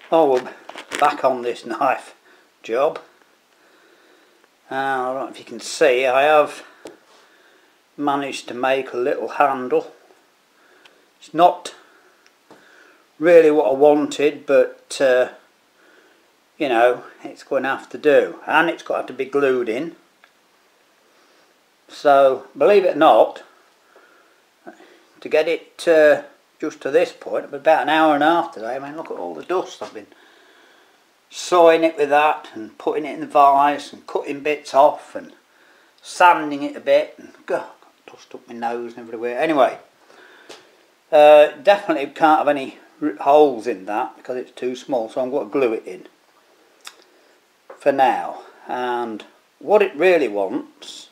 Oh, we're back on this knife job. I don't know if you can see, I have managed to make a little handle. It's not really what I wanted, but you know, it's going to have to do, and it's got to be glued in. So believe it or not, to get it just to this point, it was about an hour and a half today. I mean, look at all the dust. I've been sawing it with that and putting it in the vise and cutting bits off and sanding it a bit, and God, dust up my nose and everywhere. Anyway, definitely can't have any holes in that because it's too small, so I'm going to glue it in for now. And what it really wants,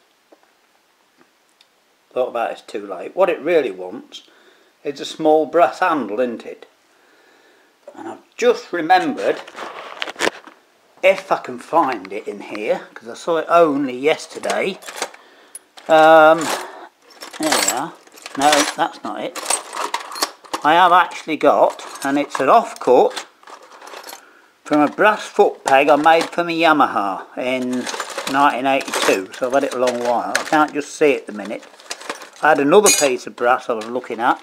thought about it's too late, what it really wants is a small brass handle, isn't it? And I've just remembered, if I can find it in here, because I saw it only yesterday. There we are. No, that's not it. I have actually got, and it's an offcut from a brass foot peg I made for my Yamaha in 1982, so I've had it a long while. I can't just see it at the minute. I had another piece of brass I was looking at,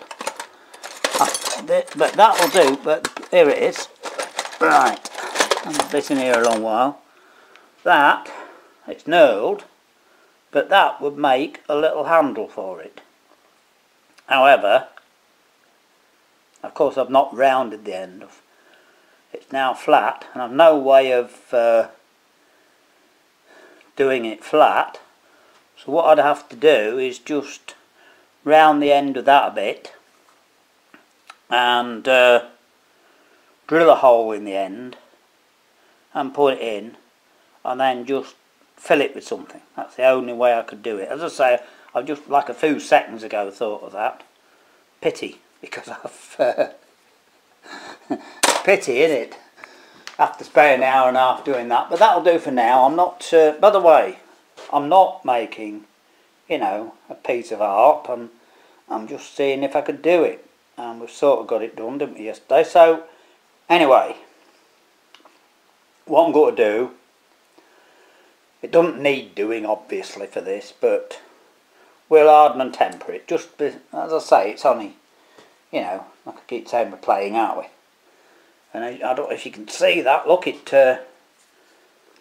but that will do. But here it is. Right, I've had this in here a long while. That, it's knurled, but that would make a little handle for it. However, of course I've not rounded the end of. It's now flat, and I've no way of doing it flat. So what I'd have to do is just round the end of that a bit and drill a hole in the end and put it in, and then just fill it with something. That's the only way I could do it. As I say, I've just like a few seconds ago thought of that. Pity, because I've pity, innit? I have to spend an hour and a half doing that, but that'll do for now. I'm not, by the way, I'm not making, you know, a piece of art. I'm just seeing if I could do it, and we've sort of got it done, didn't we, yesterday? So anyway, what I'm going to do, it doesn't need doing obviously for this, but we'll harden and temper it. Just as I say, it's only, you know, like I keep saying, we're playing, aren't we? And I don't know if you can see that. Look, it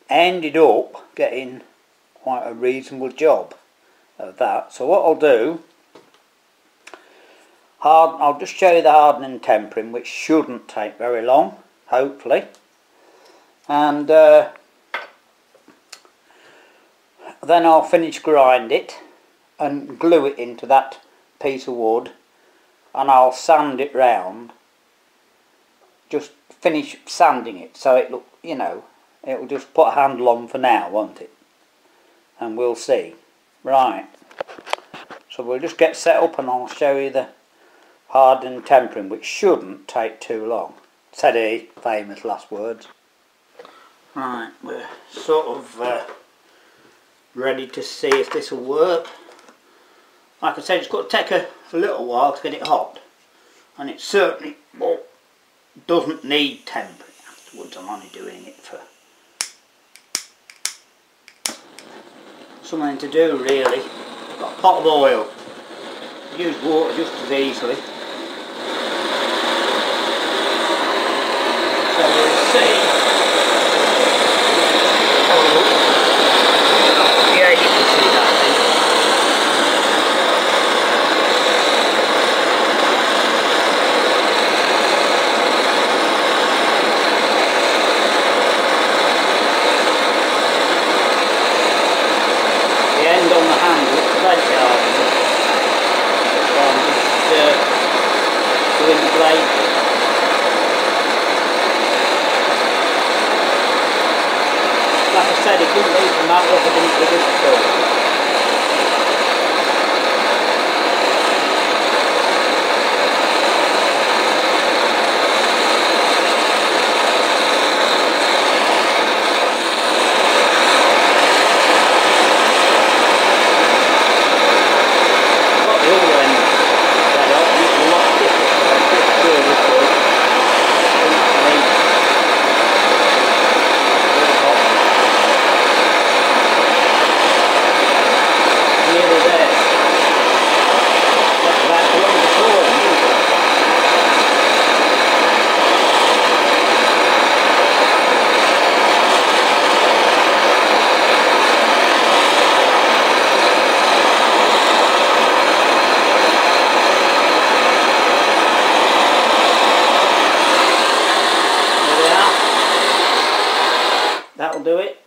ended up getting quite a reasonable job of that. So what I'll do, I'll just show you the hardening and tempering, which shouldn't take very long, hopefully. And then I'll finish grind it and glue it into that piece of wood, and I'll sand it round. Just finish sanding it so it look, you know, it'll just put a handle on for now, won't it? And we'll see. Right, so we'll just get set up and I'll show you the hardening and tempering, which shouldn't take too long. Said he, famous last words. Right, we're sort of ready to see if this will work. Like I said, it's got to take a little while to get it hot, and it certainly, well, doesn't need tempering afterwards. I'm only doing it for something to do, really. Got a pot of oil. Use water just as easily. So you'll see. Oh, yeah, you can see that. Like I said, it wouldn't even matter if I didn't do this at all. do it.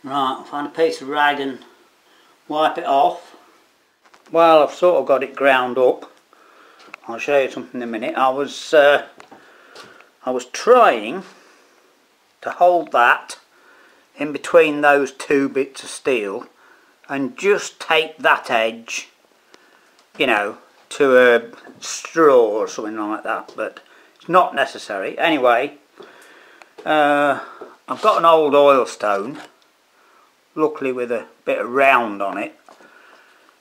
Right, I'll find a piece of rag and wipe it off. Well, I've sort of got it ground up. I'll show you something in a minute. I was trying to hold that in between those two bits of steel and just take that edge, you know, to a straw or something like that, but it's not necessary. Anyway, I've got an old oil stone, luckily with a bit of round on it.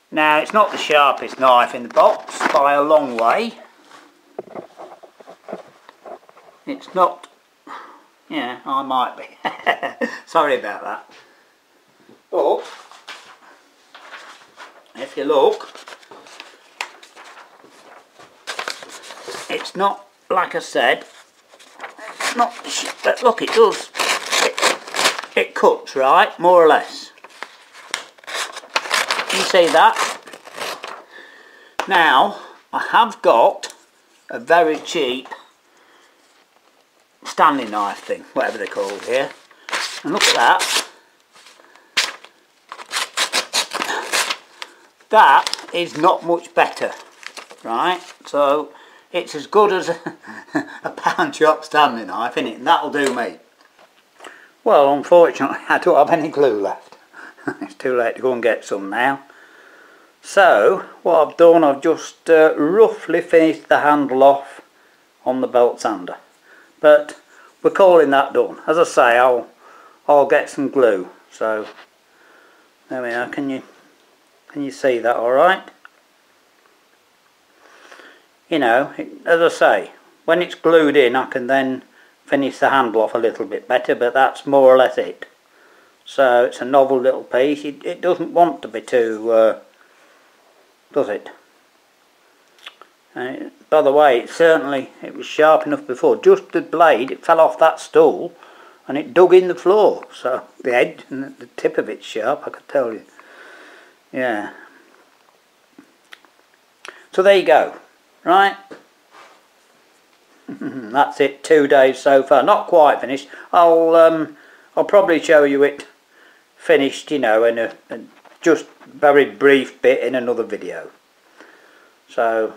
Now, it's not the sharpest knife in the box by a long way. It's not, yeah, I might be. Sorry about that. But, if you look, it's not, like I said, it's not, but look, it does, it cuts, right, more or less. You see that? Now, I have got a very cheap Stanley knife thing, whatever they're called here. And look at that. That is not much better, right? So, it's as good as a pound shop Stanley knife, isn't it? And that'll do me. Well, unfortunately, I don't have any glue left. It's too late to go and get some now. So, what I've done, I've just roughly finished the handle off on the belt sander. But we're calling that done. As I say, I'll get some glue. So, there we are. Can you see that all right? You know, as I say, when it's glued in, I can then finish the handle off a little bit better, but that's more or less it. So it's a novel little piece. It doesn't want to be too, does it? By the way, it was sharp enough before. Just the blade, it fell off that stool and it dug in the floor. So the edge and the tip of it's sharp, I could tell you. Yeah. So there you go. Right? That's it. 2 days so far. Not quite finished. I'll probably show you it finished, you know, in a just very brief bit in another video. So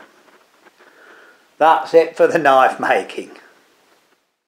that's it for the knife making.